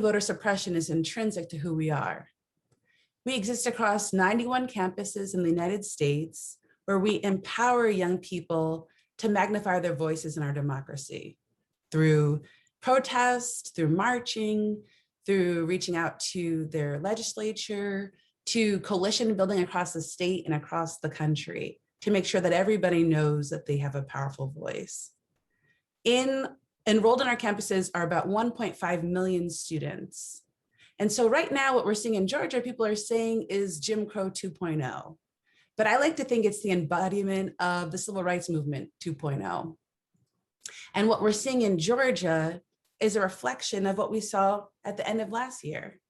voter suppression is intrinsic to who we are. We exist across 91 campuses in the United States, where we empower young people to magnify their voices in our democracy through protest, through marching, through reaching out to their legislature, to coalition building across the state and across the country to make sure that everybody knows that they have a powerful voice. Enrolled in our campuses are about 1.5 million students. And so right now, what we're seeing in Georgia, people are saying is Jim Crow 2.0. But I like to think it's the embodiment of the civil rights movement 2.0. And what we're seeing in Georgia is a reflection of what we saw at the end of last year.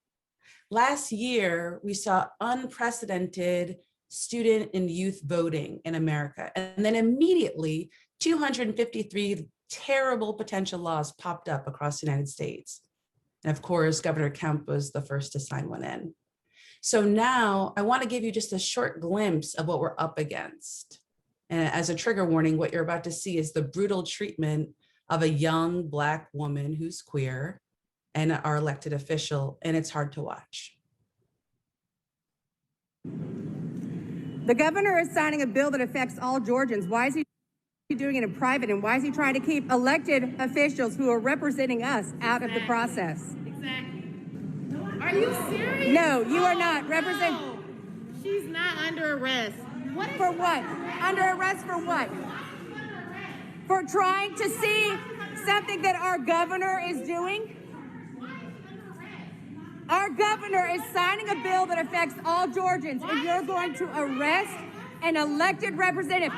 Last year, we saw unprecedented student and youth voting in America. And then immediately, 253 terrible potential laws popped up across the United States. And of course, Governor Kemp was the first to sign one in. So now I want to give you just a short glimpse of what we're up against. And as a trigger warning, what you're about to see is the brutal treatment of a young Black woman who's queer and our elected official, and it's hard to watch. The governor is signing a bill that affects all Georgians. Why is he doing it in private, and why is he trying to keep elected officials who are representing us out of the process? Exactly. Are you serious? No, you are not. Represent. She's not under arrest. For what? Under arrest for what? For trying to see something that our governor is doing? Our governor is signing a bill that affects all Georgians, and you're going to arrest an elected representative.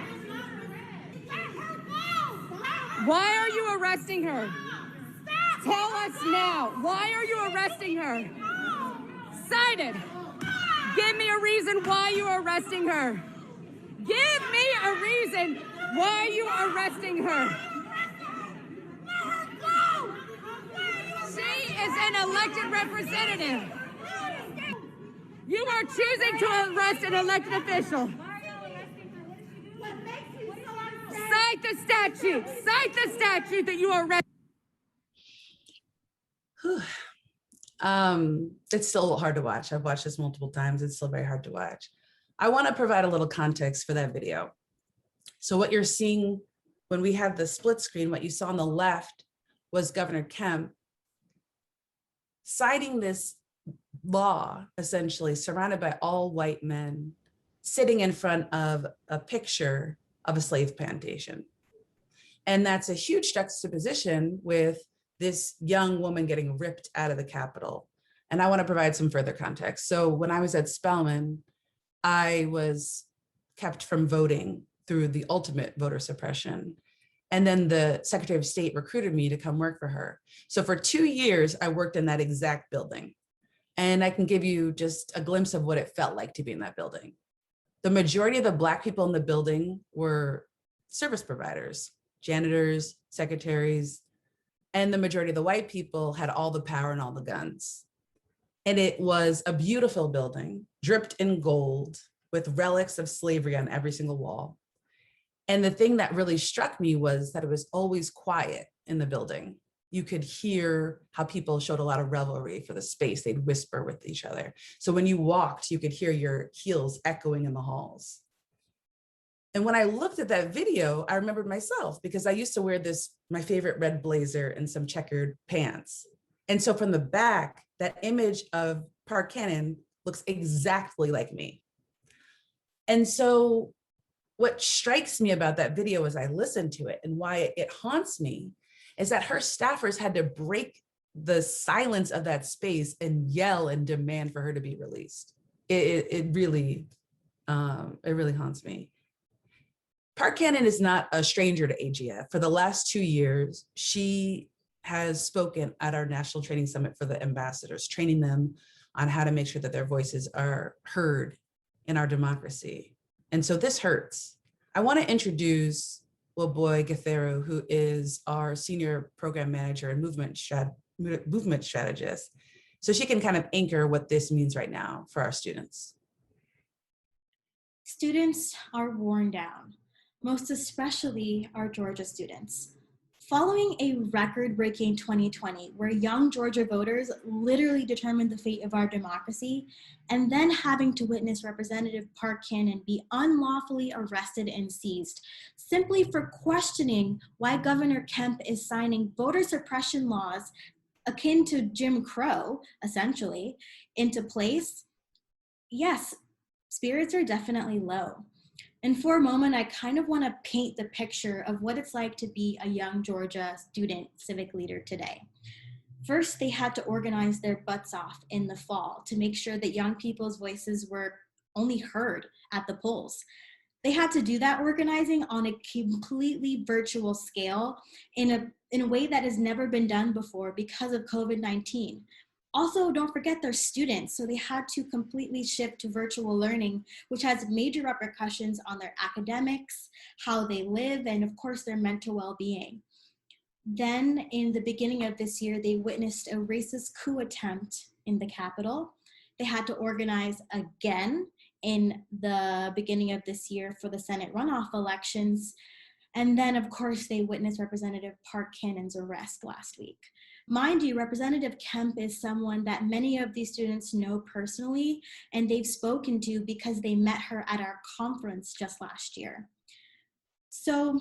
Why are you arresting her? Tell us now. Why are you arresting her? Cite it. Give me a reason why you are arresting her. Give me a reason why you are arresting her. She is an elected representative. You are choosing to arrest an elected official. Cite the statute. Cite the statute that you are arresting. It's still hard to watch. I've watched this multiple times. It's still very hard to watch. I want to provide a little context for that video. So what you're seeing when we have the split screen, what you saw on the left was Governor Kemp citing this law, essentially surrounded by all white men, sitting in front of a picture of a slave plantation. And that's a huge juxtaposition with this young woman getting ripped out of the Capitol. And I want to provide some further context. So when I was at Spelman, I was kept from voting through the ultimate voter suppression. And then the Secretary of State recruited me to come work for her. So for 2 years, I worked in that exact building. And I can give you just a glimpse of what it felt like to be in that building. The majority of the Black people in the building were service providers, janitors, secretaries, and the majority of the white people had all the power and all the guns. And it was a beautiful building, dripped in gold, with relics of slavery on every single wall. And the thing that really struck me was that it was always quiet in the building. You could hear how people showed a lot of revelry for the space. They'd whisper with each other. So when you walked, you could hear your heels echoing in the halls. And when I looked at that video, I remembered myself because I used to wear my favorite red blazer and some checkered pants. And so from the back, that image of Park Cannon looks exactly like me. And so what strikes me about that video as I listen to it and why it haunts me is that her staffers had to break the silence of that space and yell and demand for her to be released. It really haunts me. Park Cannon is not a stranger to AGF. For the last 2 years, she has spoken at our National Training Summit for the ambassadors, training them on how to make sure that their voices are heard in our democracy. And so this hurts. I want to introduce Waboy Gathero, who is our senior program manager and movement strategist, so she can kind of anchor what this means right now for our students. Students are worn down, most especially our Georgia students. Following a record-breaking 2020, where young Georgia voters literally determined the fate of our democracy, and then having to witness Representative Park Cannon be unlawfully arrested and seized, simply for questioning why Governor Kemp is signing voter suppression laws akin to Jim Crow, essentially, into place, yes, spirits are definitely low. And for a moment, I kind of want to paint the picture of what it's like to be a young Georgia student civic leader today. First, they had to organize their butts off in the fall to make sure that young people's voices were only heard at the polls. They had to do that organizing on a completely virtual scale in a way that has never been done before because of COVID-19. Also, don't forget they're students, so they had to completely shift to virtual learning, which has major repercussions on their academics, how they live, and of course their mental well-being. Then in the beginning of this year, they witnessed a racist coup attempt in the Capitol. They had to organize again in the beginning of this year for the Senate runoff elections. And then, of course, they witnessed Representative Park Cannon's arrest last week. Mind you, Representative Kemp is someone that many of these students know personally, and they've spoken to because they met her at our conference just last year. So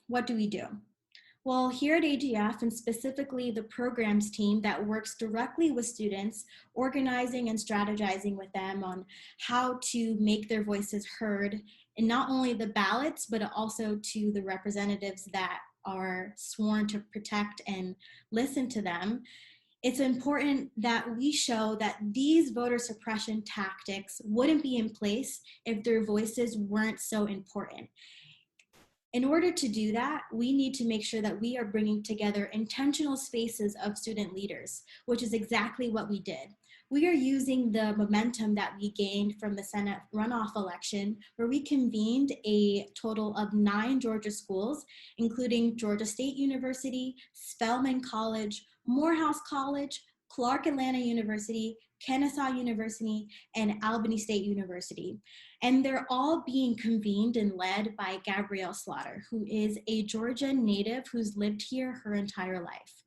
what do we do? Well, here at AGF, and specifically the programs team that works directly with students, organizing and strategizing with them on how to make their voices heard, and not only the ballots, but also to the representatives that are sworn to protect and listen to them. It's important that we show that these voter suppression tactics wouldn't be in place if their voices weren't so important. In order to do that, we need to make sure that we are bringing together intentional spaces of student leaders, which is exactly what we did. We are using the momentum that we gained from the Senate runoff election, where we convened a total of 9 Georgia schools, including Georgia State University, Spelman College, Morehouse College, Clark Atlanta University, Kennesaw University, and Albany State University. And they're all being convened and led by Gabrielle Slaughter, who is a Georgia native who's lived here her entire life.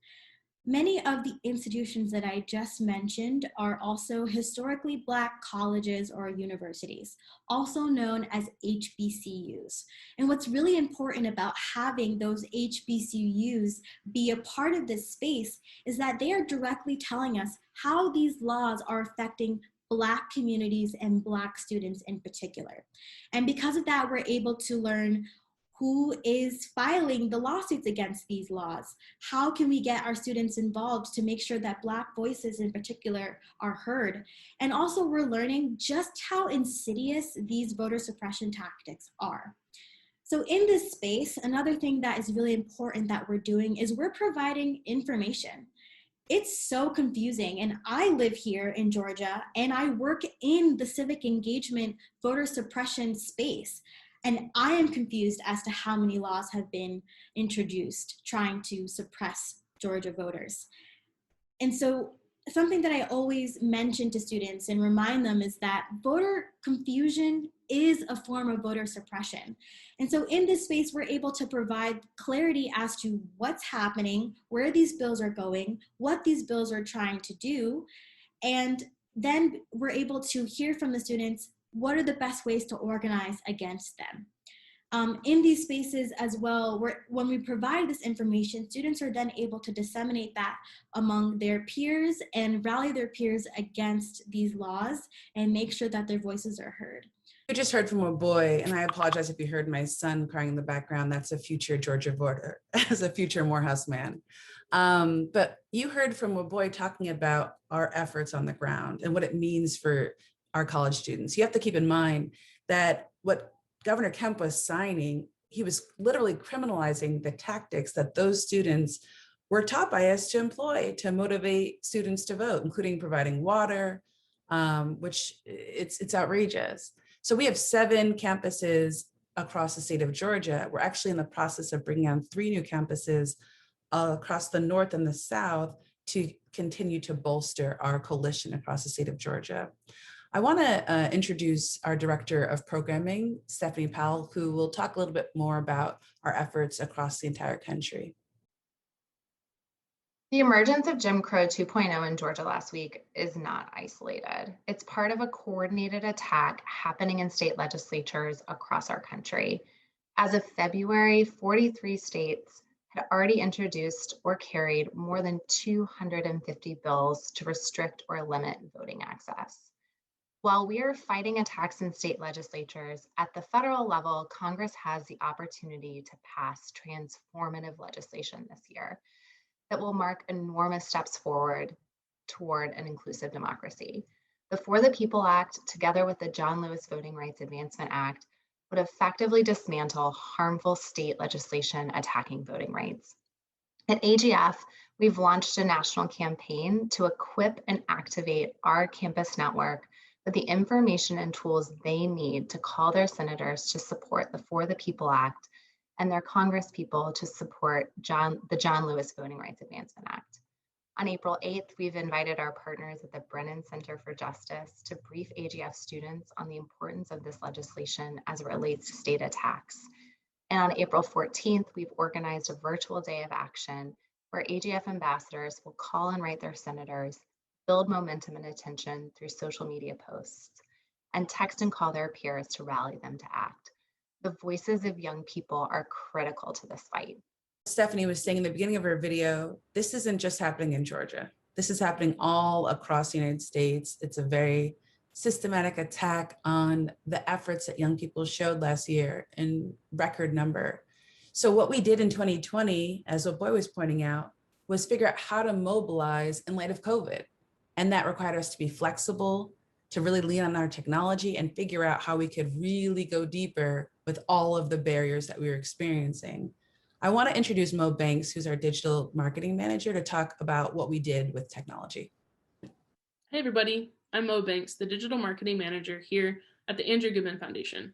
Many of the institutions that I just mentioned are also historically Black colleges or universities, also known as HBCUs. And what's really important about having those HBCUs be a part of this space is that they are directly telling us how these laws are affecting Black communities and Black students in particular. And because of that, we're able to learn who is filing the lawsuits against these laws? How can we get our students involved to make sure that Black voices in particular are heard? And also we're learning just how insidious these voter suppression tactics are. So in this space, another thing that is really important that we're doing is we're providing information. It's so confusing, and I live here in Georgia and I work in the civic engagement voter suppression space. And I am confused as to how many laws have been introduced trying to suppress Georgia voters. And so something that I always mention to students and remind them is that voter confusion is a form of voter suppression. And so in this space, we're able to provide clarity as to what's happening, where these bills are going, what these bills are trying to do. And then we're able to hear from the students what are the best ways to organize against them. In these spaces as well, when we provide this information, students are then able to disseminate that among their peers and rally their peers against these laws and make sure that their voices are heard. We just heard from a boy, and I apologize if you heard my son crying in the background. That's a future Georgia voter, as a future Morehouse man. But you heard from a boy talking about our efforts on the ground and what it means for our college students. You have to keep in mind that what Governor Kemp was signing, he was literally criminalizing the tactics that those students were taught by us to employ to motivate students to vote, including providing water, which it's outrageous. So we have 7 campuses across the state of Georgia. We're actually in the process of bringing on 3 new campuses across the north and the south to continue to bolster our coalition across the state of Georgia. I want to introduce our Director of Programming, Stephanie Powell, who will talk a little bit more about our efforts across the entire country. The emergence of Jim Crow 2.0 in Georgia last week is not isolated. It's part of a coordinated attack happening in state legislatures across our country. As of February, 43 states had already introduced or carried more than 250 bills to restrict or limit voting access. While we are fighting attacks in state legislatures, at the federal level, Congress has the opportunity to pass transformative legislation this year that will mark enormous steps forward toward an inclusive democracy. The For the People Act, together with the John Lewis Voting Rights Advancement Act, would effectively dismantle harmful state legislation attacking voting rights. At AGF, we've launched a national campaign to equip and activate our campus network with the information and tools they need to call their senators to support the For the People Act and their congresspeople to support the John Lewis Voting Rights Advancement Act. On April 8th, we've invited our partners at the Brennan Center for Justice to brief AGF students on the importance of this legislation as it relates to state attacks. And on April 14th, we've organized a virtual day of action where AGF ambassadors will call and write their senators, build momentum and attention through social media posts, and text and call their peers to rally them to act. The voices of young people are critical to this fight. Stephanie was saying in the beginning of her video, this isn't just happening in Georgia. This is happening all across the United States. It's a very systematic attack on the efforts that young people showed last year in record number. So what we did in 2020, as what Boy was pointing out, was figure out how to mobilize in light of COVID. And that required us to be flexible, to really lean on our technology and figure out how we could really go deeper with all of the barriers that we were experiencing. I want to introduce Mo Banks, who's our digital marketing manager, to talk about what we did with technology. Hey everybody, I'm Mo Banks, the digital marketing manager here at the Andrew Goodman Foundation.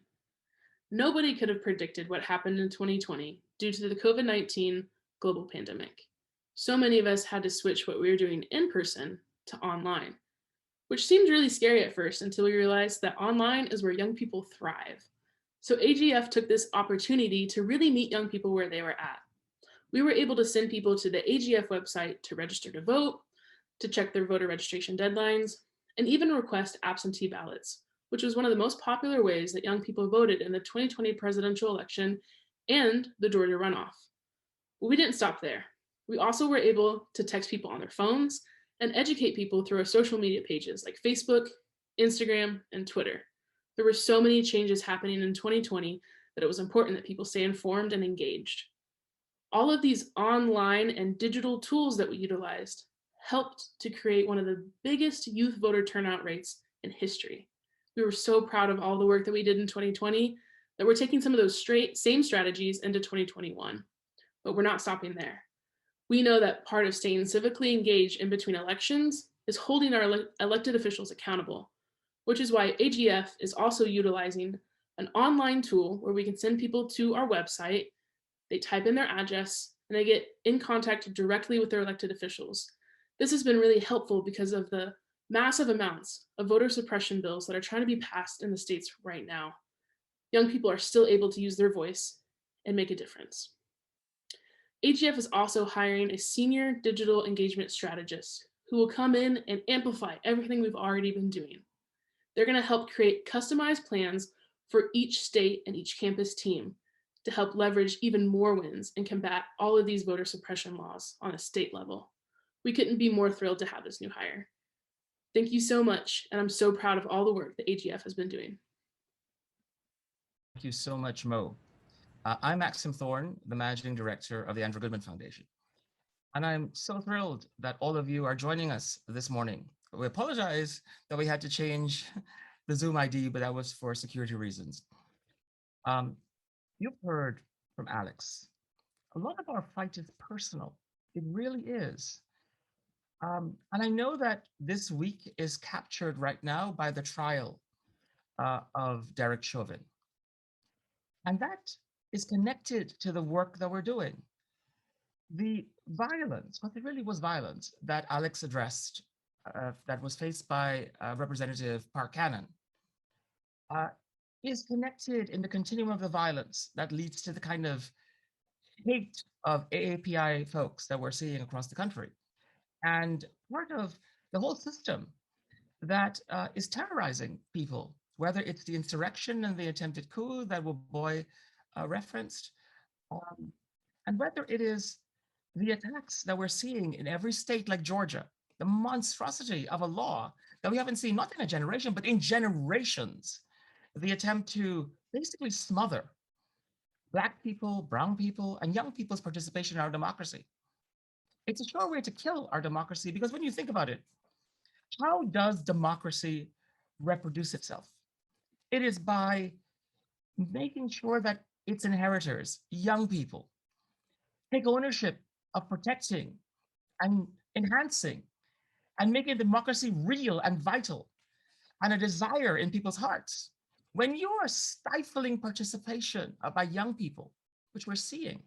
Nobody could have predicted what happened in 2020 due to the COVID-19 global pandemic. So many of us had to switch what we were doing in person to online, which seemed really scary at first until we realized that online is where young people thrive. So AGF took this opportunity to really meet young people where they were at. We were able to send people to the AGF website to register to vote, to check their voter registration deadlines, and even request absentee ballots, which was one of the most popular ways that young people voted in the 2020 presidential election and the Georgia runoff. But we didn't stop there. We also were able to text people on their phones and educate people through our social media pages like Facebook, Instagram, and Twitter. There were so many changes happening in 2020 that it was important that people stay informed and engaged. All of these online and digital tools that we utilized helped to create one of the biggest youth voter turnout rates in history. We were so proud of all the work that we did in 2020 that we're taking some of those same strategies into 2021, but we're not stopping there. We know that part of staying civically engaged in between elections is holding our elected officials accountable, which is why AGF is also utilizing an online tool where we can send people to our website, they type in their address, and they get in contact directly with their elected officials. This has been really helpful because of the massive amounts of voter suppression bills that are trying to be passed in the states right now. Young people are still able to use their voice and make a difference. AGF is also hiring a senior digital engagement strategist who will come in and amplify everything we've already been doing. They're going to help create customized plans for each state and each campus team to help leverage even more wins and combat all of these voter suppression laws on a state level. We couldn't be more thrilled to have this new hire. Thank you so much, and I'm so proud of all the work that AGF has been doing. Thank you so much, Mo. I'm Maxim Thorne, the Managing Director of the Andrew Goodman Foundation. And I'm so thrilled that all of you are joining us this morning. We apologize that we had to change the Zoom ID, but that was for security reasons. You've heard from Alex. A lot of our fight is personal. It really is. And I know that this week is captured right now by the trial of Derek Chauvin. And that is connected to the work that we're doing. The violence, because it really was violence, that Alex addressed, that was faced by Representative Park Cannon, is connected in the continuum of the violence that leads to the kind of hate of AAPI folks that we're seeing across the country. and part of the whole system that is terrorizing people, whether it's the insurrection and the attempted coup that Boy referenced, um, and whether it is the attacks that we're seeing in every state like Georgia, the monstrosity of a law that we haven't seen not in a generation, but in generations, the attempt to basically smother Black people, brown people, and young people's participation in our democracy. It's a sure way to kill our democracy, because when you think about it, how does democracy reproduce itself? It is by making sure that its inheritors, young people, take ownership of protecting and enhancing and making democracy real and vital and a desire in people's hearts. When you are stifling participation by young people, which we're seeing,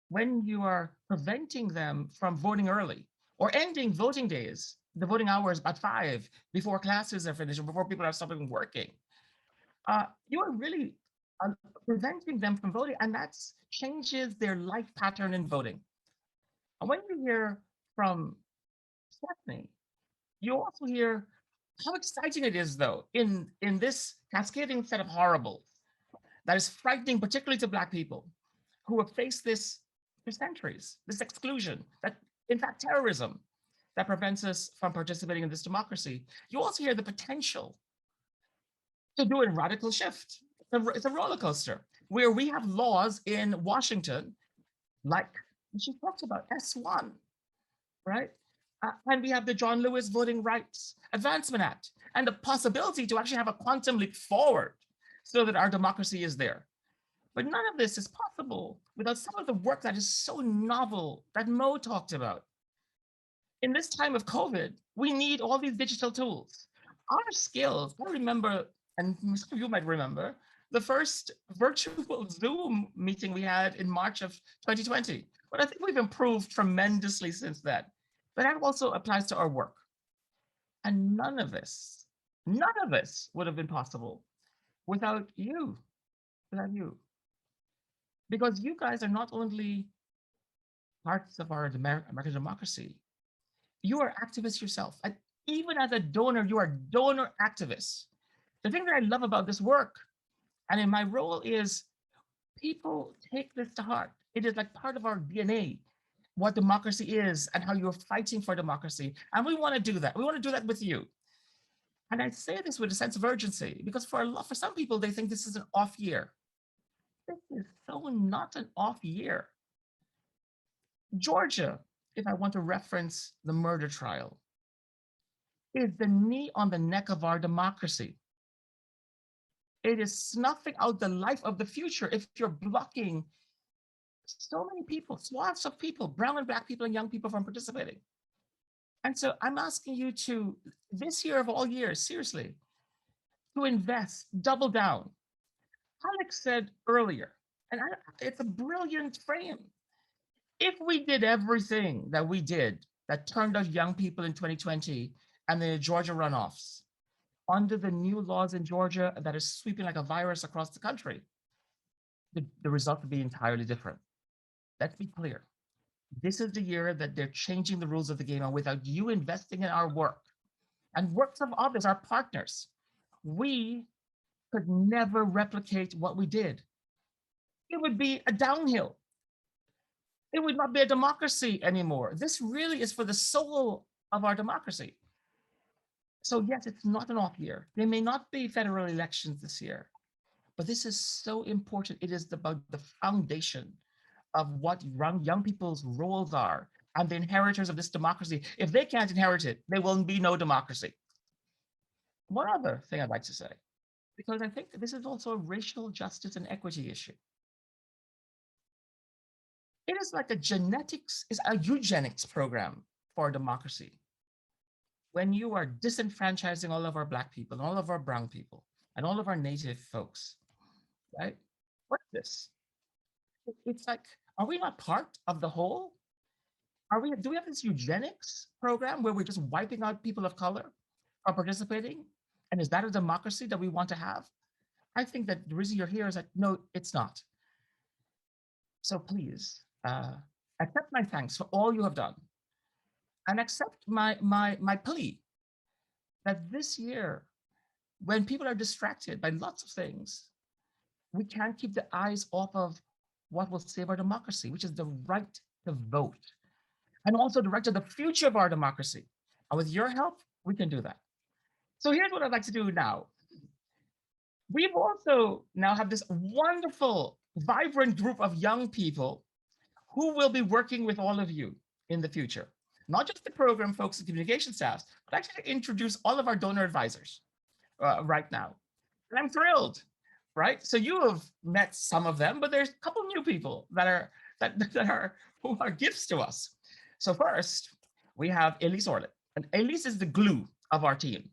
when you are preventing them from voting early or ending voting days, the voting hours at 5 before classes are finished or before people are stopping working, you are really preventing them from voting, and that changes their life pattern in voting. And when you hear from Stephanie, you also hear how exciting it is, though, in this cascading set of horribles that is frightening, particularly to Black people who have faced this for centuries, this exclusion, that in fact terrorism that prevents us from participating in this democracy. You also hear the potential to do a radical shift. It's a roller coaster where we have laws in Washington, like she talks about S1, right? And we have the John Lewis Voting Rights Advancement Act and the possibility to actually have a quantum leap forward so that our democracy is there. But none of this is possible without some of the work that is so novel that Mo talked about. In this time of COVID, we need all these digital tools. Our skills, I remember, and some of you might remember, the first virtual Zoom meeting we had in March of 2020. But I think we've improved tremendously since then. But that also applies to our work. And none of this would have been possible without you, Because you guys are not only parts of our American democracy, you are activists yourself. And even as a donor, you are donor activists. The thing that I love about this work, and in my role, is people take this to heart. It is like part of our DNA, what democracy is and how you're fighting for democracy. And we want to do that. We want to do that with you. And I say this with a sense of urgency because for some people, they think this is an off year. This is so not an off year. Georgia, if I want to reference the murder trial, is the knee on the neck of our democracy. It is snuffing out the life of the future if you're blocking so many people, swaths of people, brown and Black people and young people from participating. And so I'm asking you to, this year of all years, seriously, to invest, double down. Alex said earlier, and it's a brilliant frame. If we did everything that we did that turned out young people in 2020 and the Georgia runoffs under the new laws in Georgia that is sweeping like a virus across the country, the result would be entirely different. Let's be clear. This is the year that they're changing the rules of the game, and without you investing in our work and works of others, our partners, we could never replicate what we did. It would be a downhill. It would not be a democracy anymore. This really is for the soul of our democracy. So yes, it's not an off year. There may not be federal elections this year, but this is so important. It is about the foundation of what young people's roles are and the inheritors of this democracy. If they can't inherit it, there will be no democracy. One other thing I'd like to say, because I think this is also a racial justice and equity issue. It is like a eugenics program for democracy. When you are disenfranchising all of our Black people, all of our brown people, and all of our Native folks, right? What's this? It's like, are we not part of the whole? Do we have this eugenics program where we're just wiping out people of color from participating? And is that a democracy that we want to have? I think that the reason you're here is that, no, it's not. So please, accept my thanks for all you have done. and accept my plea that this year, when people are distracted by lots of things, we can't keep the eyes off of what will save our democracy, which is the right to vote, and also the right to the future of our democracy. And with your help, we can do that. So here's what I'd like to do now. We've also now have this wonderful, vibrant group of young people who will be working with all of you in the future. Not just the program folks and communication staffs, but actually to introduce all of our donor advisors right now. And I'm thrilled, right? So you have met some of them, but there's a couple new people that are who are gifts to us. So first, we have Elise Orlin. And Elise is the glue of our team.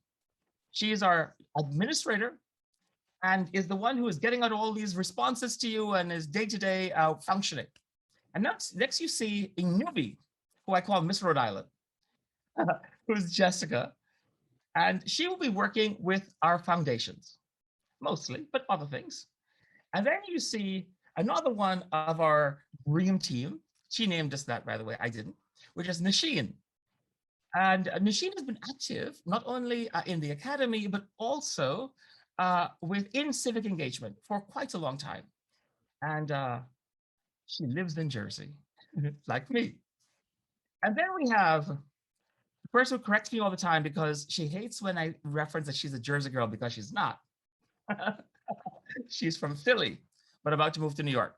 She is our administrator and is the one who is getting out all these responses to you and is day-to-day functioning. And next you see a newbie, who I call Miss Rhode Island, who's Jessica. And she will be working with our foundations, mostly, but other things. And then you see another one of our dream team. She named us that, by the way, I didn't, which is Nasheen. And Nasheen has been active, not only in the academy, but also within civic engagement for quite a long time. And she lives in Jersey, like me. And then we have the person who corrects me all the time because she hates when I reference that she's a Jersey girl, because she's not. She's from Philly, but about to move to New York.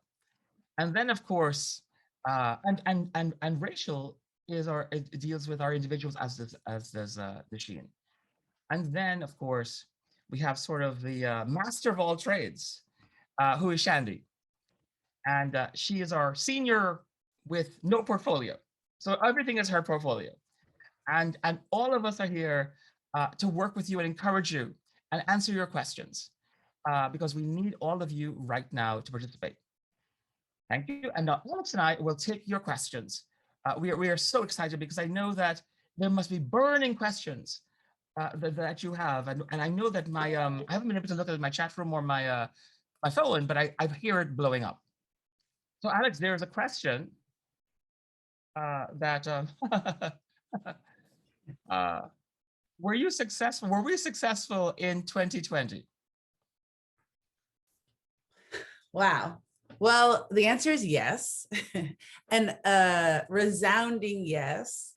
And then, of course, and Rachel it deals with our individuals as does Nasheen. And then, of course, we have sort of the master of all trades, who is Shandy. And she is our senior with no portfolio. So everything is her portfolio. And all of us are here to work with you and encourage you and answer your questions, because we need all of you right now to participate. Thank you. And Alex and I will take your questions. We are so excited because I know that there must be burning questions that you have. And I know that I haven't been able to look at my chat room or my phone, but I hear it blowing up. So Alex, there's a question that were we successful in 2020? Wow. Well, the answer is yes, and a resounding yes.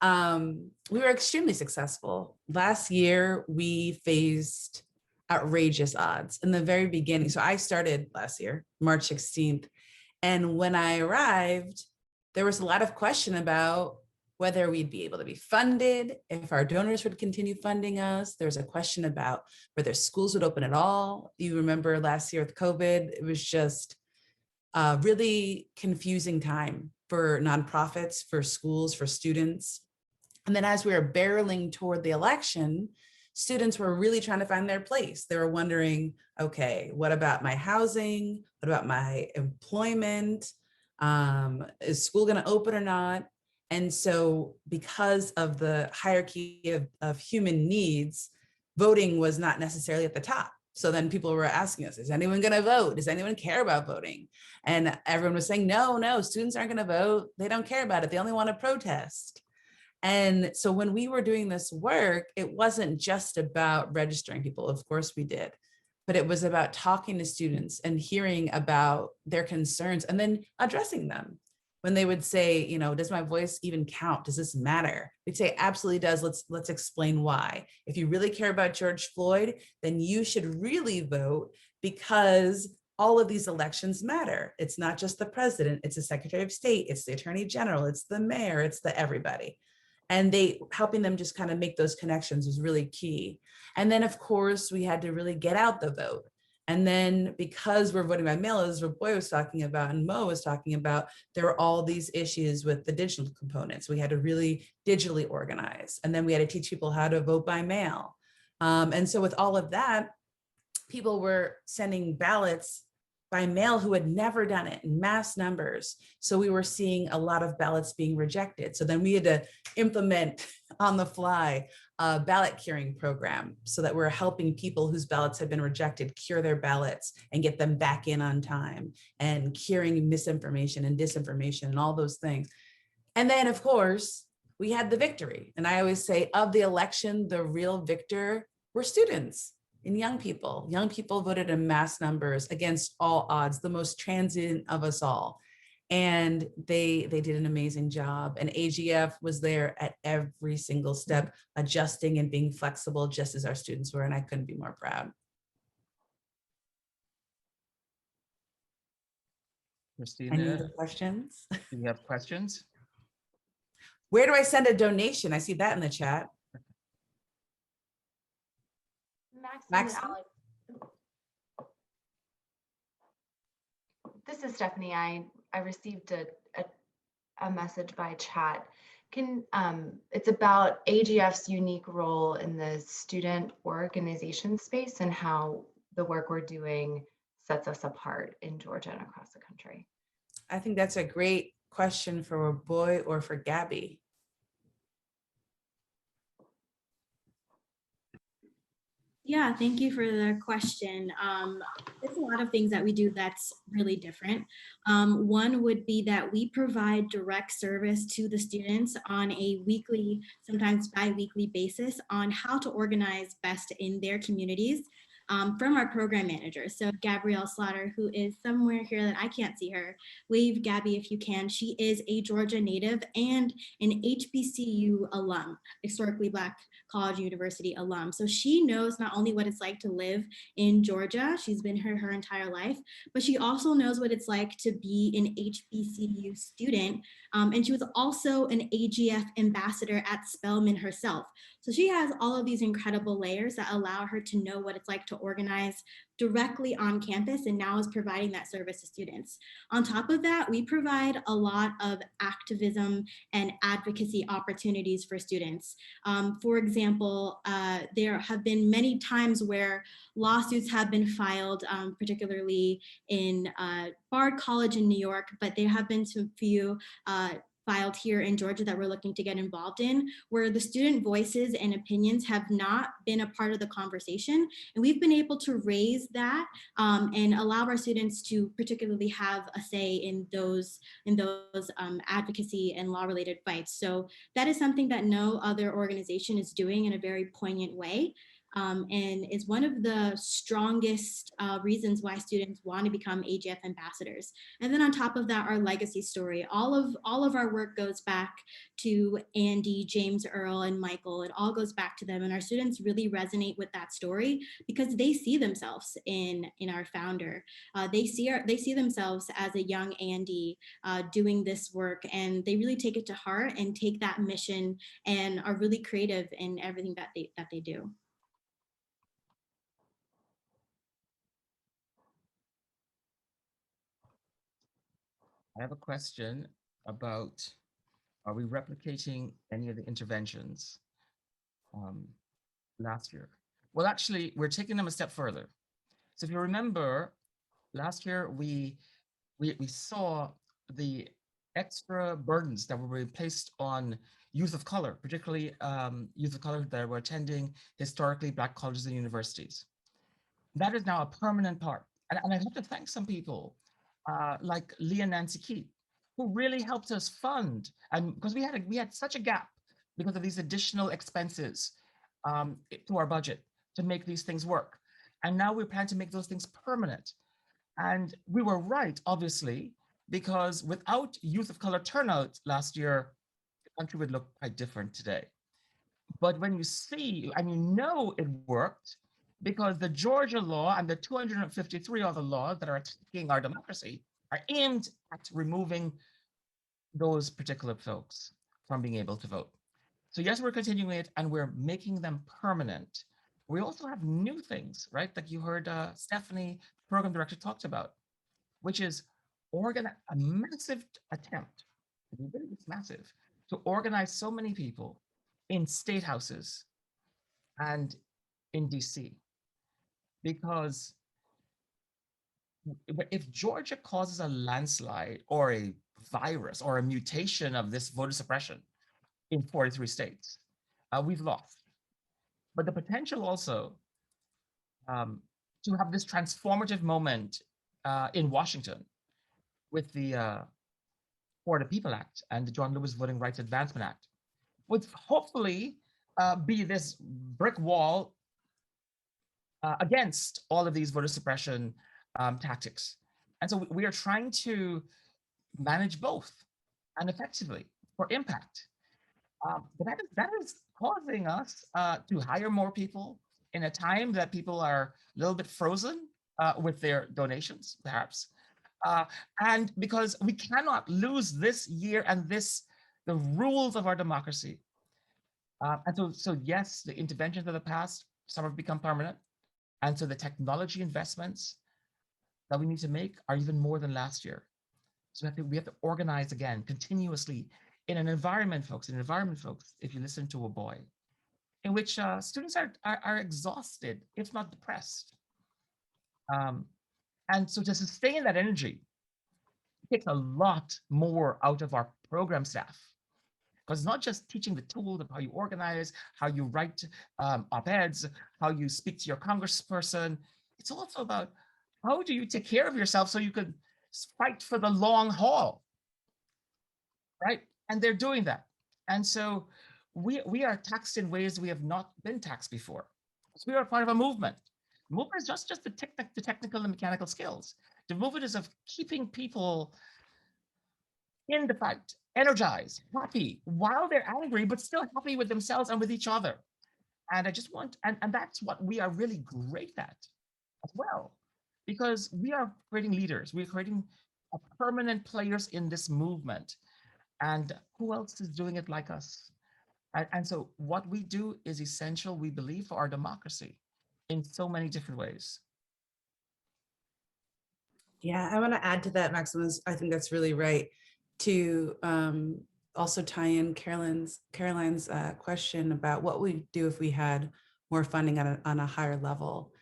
We were extremely successful. Last year, we faced outrageous odds in the very beginning. So I started last year, March 16th. And when I arrived, there was a lot of question about whether we'd be able to be funded, if our donors would continue funding us. There was a question about whether schools would open at all. You remember last year with COVID, it was just a really confusing time for nonprofits, for schools, for students. And then as we were barreling toward the election, students were really trying to find their place. They were wondering, okay, what about my housing? What about my employment? Is school going to open or not? And so because of the hierarchy of human needs, voting was not necessarily at the top. So then people were asking us, is anyone going to vote? Does anyone care about voting? And everyone was saying, no, students aren't going to vote. They don't care about it. They only want to protest. And so when we were doing this work, it wasn't just about registering people. Of course we did, but it was about talking to students and hearing about their concerns and then addressing them. When they would say, does my voice even count? Does this matter? We'd say, absolutely does. Let's explain why. If you really care about George Floyd, then you should really vote, because all of these elections matter. It's not just the president, it's the Secretary of State, it's the Attorney General, it's the mayor, it's the everybody. And helping them just kind of make those connections was really key. And then of course we had to really get out the vote. And then because we're voting by mail, as Roy was talking about and Mo was talking about, there were all these issues with the digital components. We had to really digitally organize. And then we had to teach people how to vote by mail. And so with all of that, people were sending ballots by mail who had never done it in mass numbers. So we were seeing a lot of ballots being rejected. So then we had to implement on the fly a ballot curing program so that we're helping people whose ballots had been rejected cure their ballots and get them back in on time, and curing misinformation and disinformation and all those things. And then of course, we had the victory. And I always say, of the election, the real victor were students and young people. Young people voted in mass numbers against all odds, the most transient of us all. And they did an amazing job. And AGF was there at every single step, adjusting and being flexible, just as our students were. And I couldn't be more proud. Christina, Any other questions? do you have questions? Where do I send a donation? I see that in the chat. Max and Alex. This is Stephanie. I received a message by chat. It's about AGF's unique role in the student organization space and how the work we're doing sets us apart in Georgia and across the country. I think that's a great question for a boy or for Gabby. Yeah, thank you for the question. There's a lot of things that we do that's really different. One would be that we provide direct service to the students on a weekly, sometimes bi-weekly basis on how to organize best in their communities from our program manager. So Gabrielle Slaughter, who is somewhere here that I can't see her, wave Gabby if you can. She is a Georgia native and an HBCU alum, historically Black college university alum. So she knows not only what it's like to live in Georgia, she's been here her entire life, but she also knows what it's like to be an HBCU student. And she was also an AGF ambassador at Spelman herself. So she has all of these incredible layers that allow her to know what it's like to organize directly on campus, and now is providing that service to students. On top of that, we provide a lot of activism and advocacy opportunities for students. For example, there have been many times where lawsuits have been filed, particularly in Bard College in New York, but there have been some few filed here in Georgia that we're looking to get involved in, where the student voices and opinions have not been a part of the conversation. And we've been able to raise that and allow our students to particularly have a say in those advocacy and law-related fights. So that is something that no other organization is doing in a very poignant way. And is one of the strongest reasons why students want to become AGF ambassadors. And then on top of that, our legacy story. All of our work goes back to Andy, James Earl, and Michael. It all goes back to them, and our students really resonate with that story because they see themselves in our founder. They see themselves as a young Andy doing this work, and they really take it to heart and take that mission and are really creative in everything that they do. I have a question about, are we replicating any of the interventions last year? Well, actually, we're taking them a step further. So if you remember, last year we saw the extra burdens that were being placed on youth of color, particularly youth of color that were attending historically Black colleges and universities. That is now a permanent part. And I have to thank some people like Leah Nancy Keith, who really helped us fund, and because we had such a gap because of these additional expenses to our budget to make these things work. And now we plan to make those things permanent. And we were right, obviously, because without youth of color turnout last year, the country would look quite different today. But when you see, and you know it worked, because the Georgia law and the 253 other laws that are attacking our democracy are aimed at removing those particular folks from being able to vote. So yes, we're continuing it and we're making them permanent. We also have new things, right? That you heard Stephanie, program director, talked about, which is a massive attempt, it's massive, to organize so many people in state houses and in DC. Because if Georgia causes a landslide or a virus or a mutation of this voter suppression in 43 states, we've lost. But the potential also to have this transformative moment in Washington with the For the People Act and the John Lewis Voting Rights Advancement Act would hopefully be this brick wall against all of these voter suppression tactics. And so we are trying to manage both and effectively for impact. But that is causing us to hire more people in a time that people are a little bit frozen with their donations, perhaps. And because we cannot lose this year and the rules of our democracy. And so yes, the interventions of the past, some have become permanent. And so the technology investments that we need to make are even more than last year. So we have to organize again, continuously in an environment, folks, if you listen to a boy, in which students are exhausted, if not depressed. And so to sustain that energy, it takes a lot more out of our program staff. Because it's not just teaching the tools of how you organize, how you write op-eds, how you speak to your congressperson. It's also about how do you take care of yourself so you can fight for the long haul, right? And they're doing that. And so we are taxed in ways we have not been taxed before. So we are part of a movement. The movement is just the technical and mechanical skills. The movement is of keeping people in the fight, energized, happy, while they're angry, but still happy with themselves and with each other. And I just want, and that's what we are really great at as well, because we are creating leaders. We're creating permanent players in this movement. And who else is doing it like us? And so what we do is essential, we believe, for our democracy in so many different ways. Yeah, I want to add to that, Maximus. I think that's really right. To also tie in Caroline's question about what we do if we had more funding on a higher level.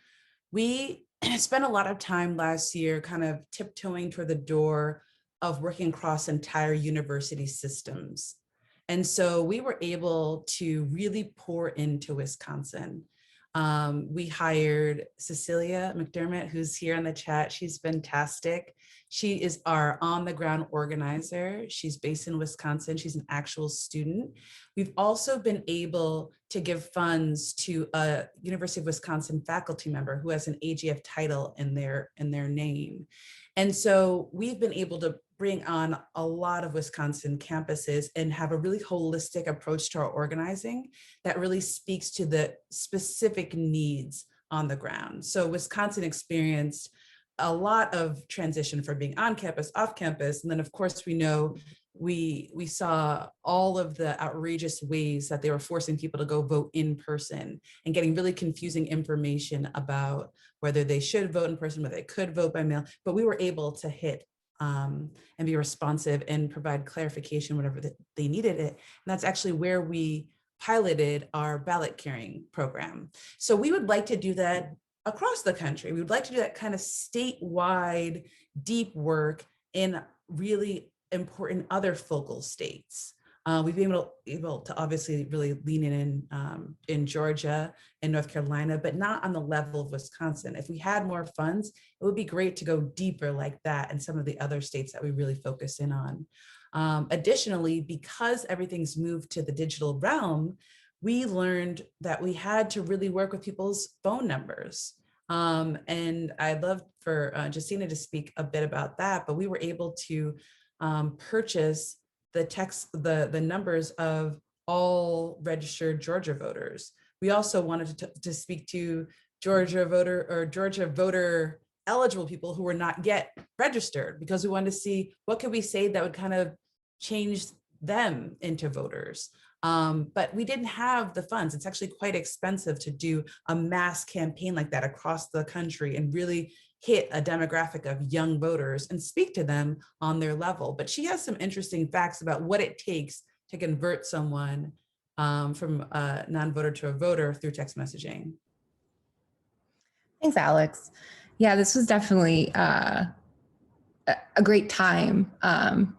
We spent a lot of time last year kind of tiptoeing toward the door of working across entire university systems. And so we were able to really pour into Wisconsin. We hired Cecilia McDermott, who's here in the chat. She's fantastic. She is our on-the-ground organizer. She's based in Wisconsin. She's an actual student. We've also been able to give funds to a University of Wisconsin faculty member who has an AGF title in their name. And so we've been able to bring on a lot of Wisconsin campuses and have a really holistic approach to our organizing that really speaks to the specific needs on the ground. So Wisconsin experienced a lot of transition from being on campus, off campus. And then of course we know we saw all of the outrageous ways that they were forcing people to go vote in person and getting really confusing information about whether they should vote in person, whether they could vote by mail, but we were able to hit and be responsive and provide clarification whenever they needed it. And that's actually where we piloted our ballot carrying program. So we would like to do that across the country. We would like to do that kind of statewide deep work in really important other focal states. We've been able to obviously really lean in Georgia and North Carolina, but not on the level of Wisconsin. If we had more funds, it would be great to go deeper like that in some of the other states that we really focus in on. Additionally, because everything's moved to the digital realm, we learned that we had to really work with people's phone numbers. And I'd love for Justina to speak a bit about that, but we were able to purchase the numbers of all registered Georgia voters. We also wanted to speak to Georgia voter eligible people who were not yet registered, because we wanted to see what could we say that would kind of change them into voters. But we didn't have the funds. It's actually quite expensive to do a mass campaign like that across the country and really hit a demographic of young voters and speak to them on their level. But she has some interesting facts about what it takes to convert someone from a non-voter to a voter through text messaging. Thanks, Alex. Yeah, this was definitely a great time,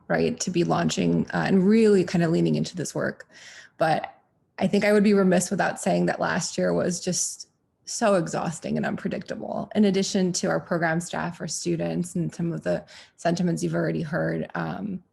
right, to be launching and really kind of leaning into this work. But I think I would be remiss without saying that last year was just so exhausting and unpredictable. In addition to our program staff, our students, and some of the sentiments you've already heard,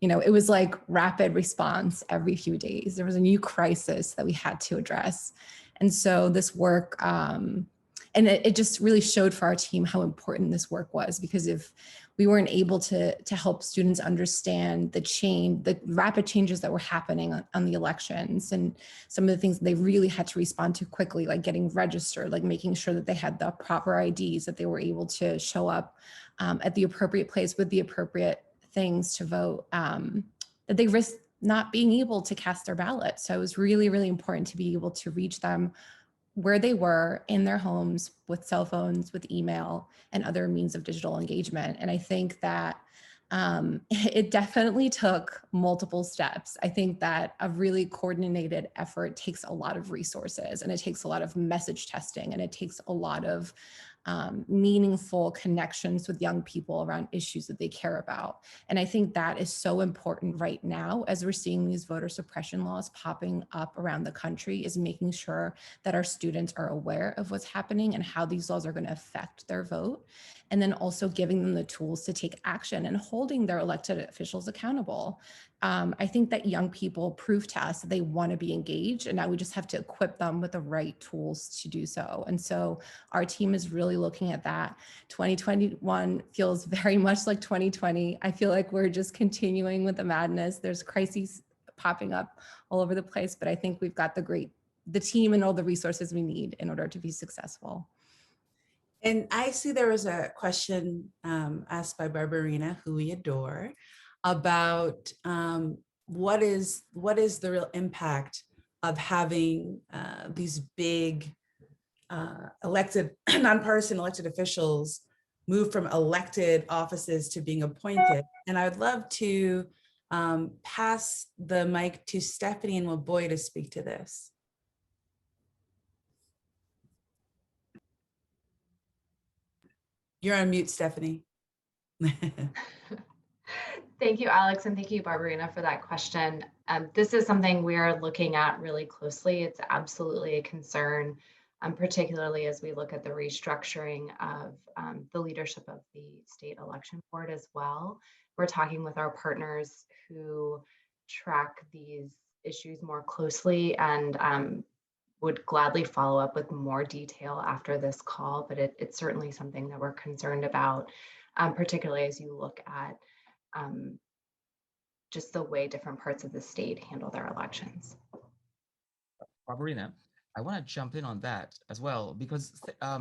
it was like rapid response every few days. There was a new crisis that we had to address. And so this work, and it just really showed for our team how important this work was, because if we weren't able to help students understand the rapid changes that were happening on the elections, and some of the things that they really had to respond to quickly, like getting registered, like making sure that they had the proper IDs, that they were able to show up at the appropriate place with the appropriate things to vote, that they risked not being able to cast their ballot. So it was really, really important to be able to reach them where they were in their homes with cell phones, with email, and other means of digital engagement. And I think that it definitely took multiple steps. I think that a really coordinated effort takes a lot of resources, and it takes a lot of message testing, and it takes a lot of meaningful connections with young people around issues that they care about. And I think that is so important right now as we're seeing these voter suppression laws popping up around the country, is making sure that our students are aware of what's happening and how these laws are going to affect their vote. And then also giving them the tools to take action and holding their elected officials accountable. I think that young people prove to us that they want to be engaged, and now we just have to equip them with the right tools to do so. And so our team is really looking at that. 2021 feels very much like 2020. I feel like we're just continuing with the madness. There's crises popping up all over the place, but I think we've got the team and all the resources we need in order to be successful. And I see there was a question asked by Barbarina, who we adore, about what is the real impact of having these big elected, nonpartisan elected officials move from elected offices to being appointed. And I would love to pass the mic to Stephanie and Waboy to speak to this. You're on mute, Stephanie. Thank you, Alex, and thank you, Barbarina, for that question. This is something we are looking at really closely. It's absolutely a concern, particularly as we look at the restructuring of the leadership of the state election board as well. We're talking with our partners who track these issues more closely, and would gladly follow up with more detail after this call, but it's certainly something that we're concerned about, particularly as you look at just the way different parts of the state handle their elections. Barbarina, I want to jump in on that as well, because let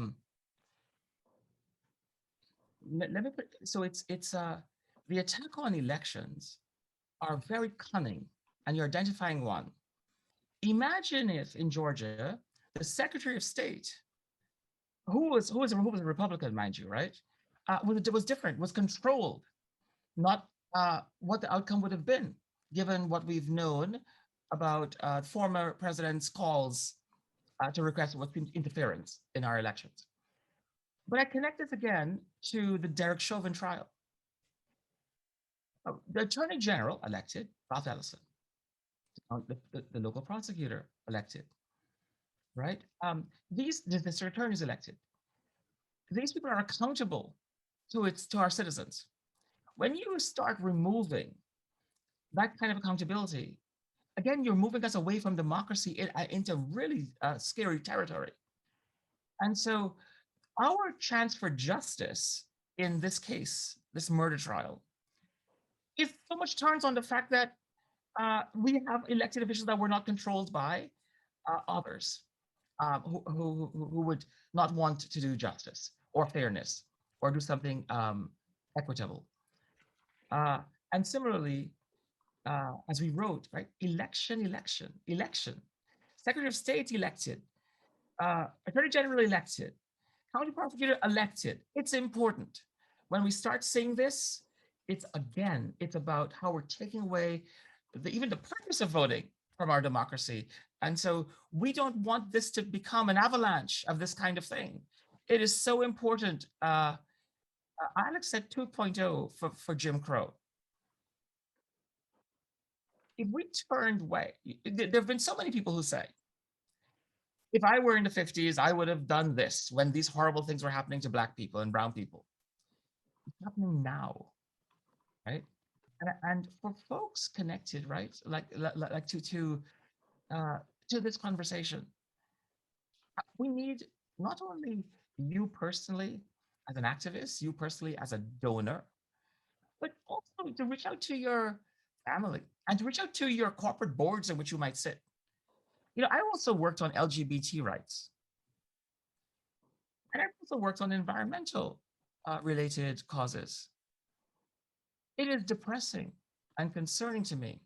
me put, so it's the attack on elections are very cunning, and you're identifying one. Imagine if in Georgia, the Secretary of State, who was a Republican, mind you, right? Was different, was controlled, not what the outcome would have been, given what we've known about former president's calls to request interference in our elections. But I connect this again to the Derek Chauvin trial. The Attorney General elected, Ralph Ellison, the local prosecutor elected, right? The district attorneys elected. These people are accountable to our citizens. When you start removing that kind of accountability, again, you're moving us away from democracy into really scary territory. And so our chance for justice in this case, this murder trial, is so much turns on the fact that we have elected officials that were not controlled by others who would not want to do justice or fairness or do something equitable. And similarly, as we wrote, right, election. Secretary of State elected, Attorney General elected, County Prosecutor elected. It's important. When we start seeing this, it's about how we're taking away even the purpose of voting from our democracy. And so we don't want this to become an avalanche of this kind of thing. It is so important. Alex said 2.0 for Jim Crow. If we turned away, there have been so many people who say, if I were in the 50s, I would have done this when these horrible things were happening to Black people and brown people. It's happening now, right? And for folks connected, right, like to this conversation, we need not only you personally as an activist, you personally as a donor, but also to reach out to your family and to reach out to your corporate boards in which you might sit. You know, I also worked on LGBT rights. And I also worked on environmental related causes. It is depressing and concerning to me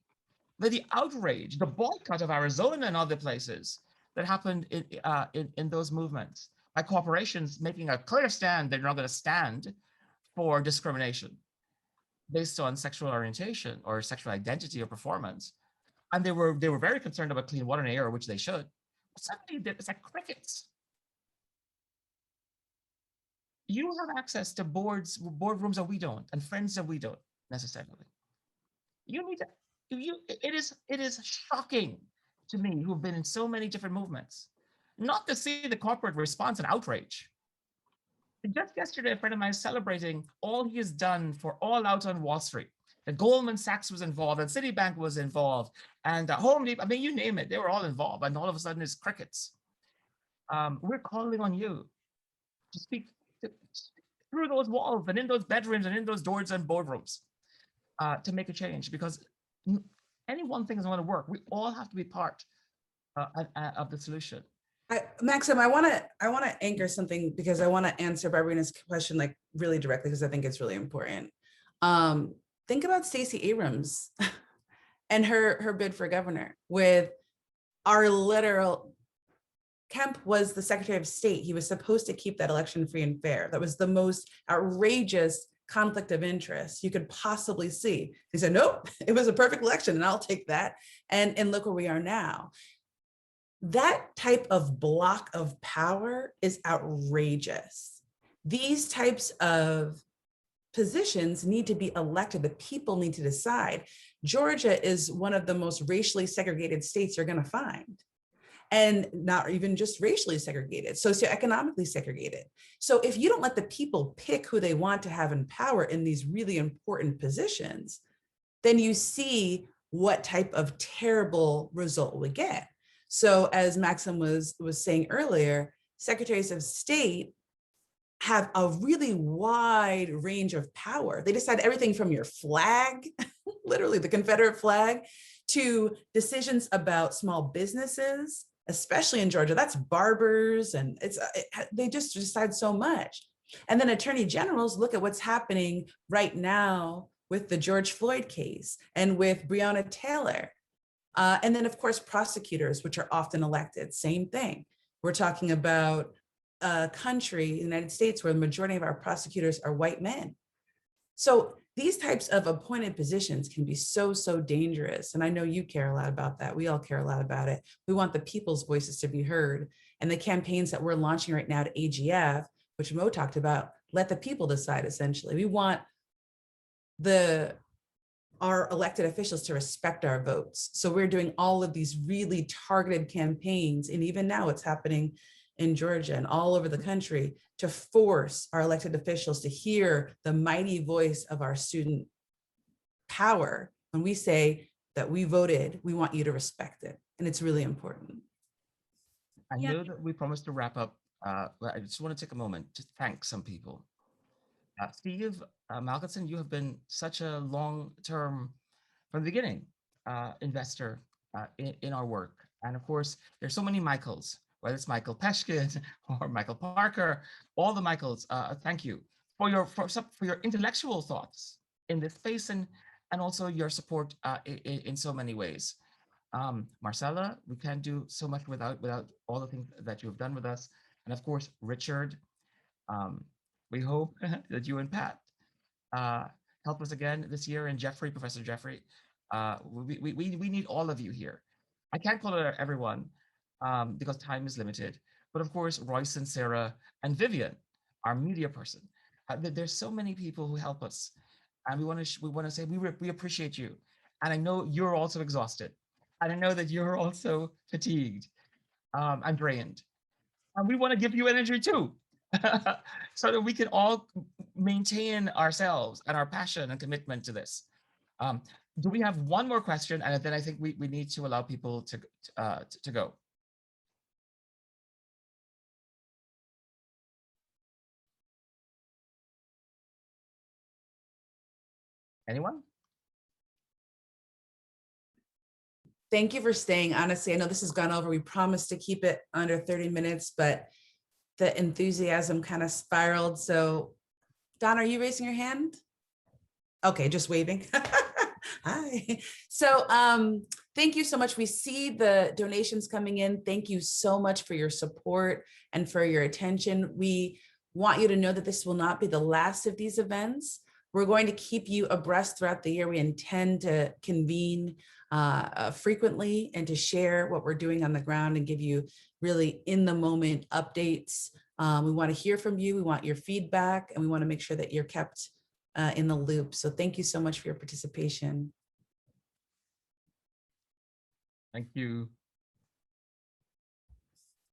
that the outrage, the boycott of Arizona and other places that happened in those movements by corporations making a clear stand they're not going to stand for discrimination based on sexual orientation or sexual identity or performance. And they were very concerned about clean water and air, which they should. But suddenly it's like crickets. You have access to boardrooms that we don't, and friends that we don't necessarily. You need to, it is shocking to me, who've been in so many different movements, not to see the corporate response and outrage. Just yesterday, a friend of mine is celebrating all he has done for All Out on Wall Street. That Goldman Sachs was involved, and Citibank was involved, and Home Depot, I mean, you name it, they were all involved, and all of a sudden it's crickets. We're calling on you to speak through those walls and in those bedrooms and in those doors and boardrooms to make a change, because any one thing isn't going to work. We all have to be part of the solution. Maxim, I want to anchor something, because I want to answer Barbara's question like really directly, because I think it's really important. Think about Stacey Abrams and her bid for governor. With our literal, Kemp was the Secretary of State. He was supposed to keep that election free and fair. That was the most outrageous conflict of interest you could possibly see. He said, nope, it was a perfect election and I'll take that. And look where we are now. That type of block of power is outrageous. These types of positions need to be elected. The people need to decide. Georgia is one of the most racially segregated states you're going to find. And not even just racially segregated, socioeconomically segregated. So if you don't let the people pick who they want to have in power in these really important positions, then you see what type of terrible result we get. So as Maxim was saying earlier, secretaries of state have a really wide range of power. They decide everything from your flag, literally the Confederate flag, to decisions about small businesses, especially in Georgia. That's barbers, and they just decide so much. And then attorney generals look at what's happening right now with the George Floyd case and with Breonna Taylor. And then, of course, prosecutors, which are often elected, same thing. We're talking about a country, the United States, where the majority of our prosecutors are white men. So these types of appointed positions can be so, so dangerous. And I know you care a lot about that. We all care a lot about it. We want the people's voices to be heard. And the campaigns that we're launching right now to AGF, which Mo talked about, let the people decide, essentially. We want our elected officials to respect our votes. So we're doing all of these really targeted campaigns. And even now it's happening in Georgia and all over the country to force our elected officials to hear the mighty voice of our student power. When we say that we voted, we want you to respect it. And it's really important. I know that we promised to wrap up. But I just want to take a moment to thank some people. Steve Malkinson, you have been such a long-term, from the beginning, investor in our work. And of course, there's so many Michaels, whether it's Michael Peshkin or Michael Parker, all the Michaels. Thank you for your intellectual thoughts in this space, and also your support in so many ways. Marcella, we can't do so much without all the things that you've done with us. And of course, Richard, we hope that you and Pat help us again this year, and Jeffrey, Professor Jeffrey. We need all of you here. I can't call it everyone because time is limited, but of course, Royce and Sarah and Vivian, our media person. There's so many people who help us, and we want to say we appreciate you. And I know you're also exhausted, and I know that you're also fatigued. I'm drained. And we want to give you energy too, so that we can all maintain ourselves and our passion and commitment to this. Do we have one more question? And then I think we need to allow people to go. Anyone? Thank you for staying. Honestly, I know this has gone over. We promised to keep it under 30 minutes, but the enthusiasm kind of spiraled. So Don, are you raising your hand? Okay, just waving. Hi. So thank you so much. We see the donations coming in. Thank you so much for your support and for your attention. We want you to know that this will not be the last of these events. We're going to keep you abreast throughout the year. We intend to convene frequently and to share what we're doing on the ground and give you really in the moment updates. We want to hear from you. We want your feedback, and we want to make sure that you're kept in the loop. So thank you so much for your participation. Thank you.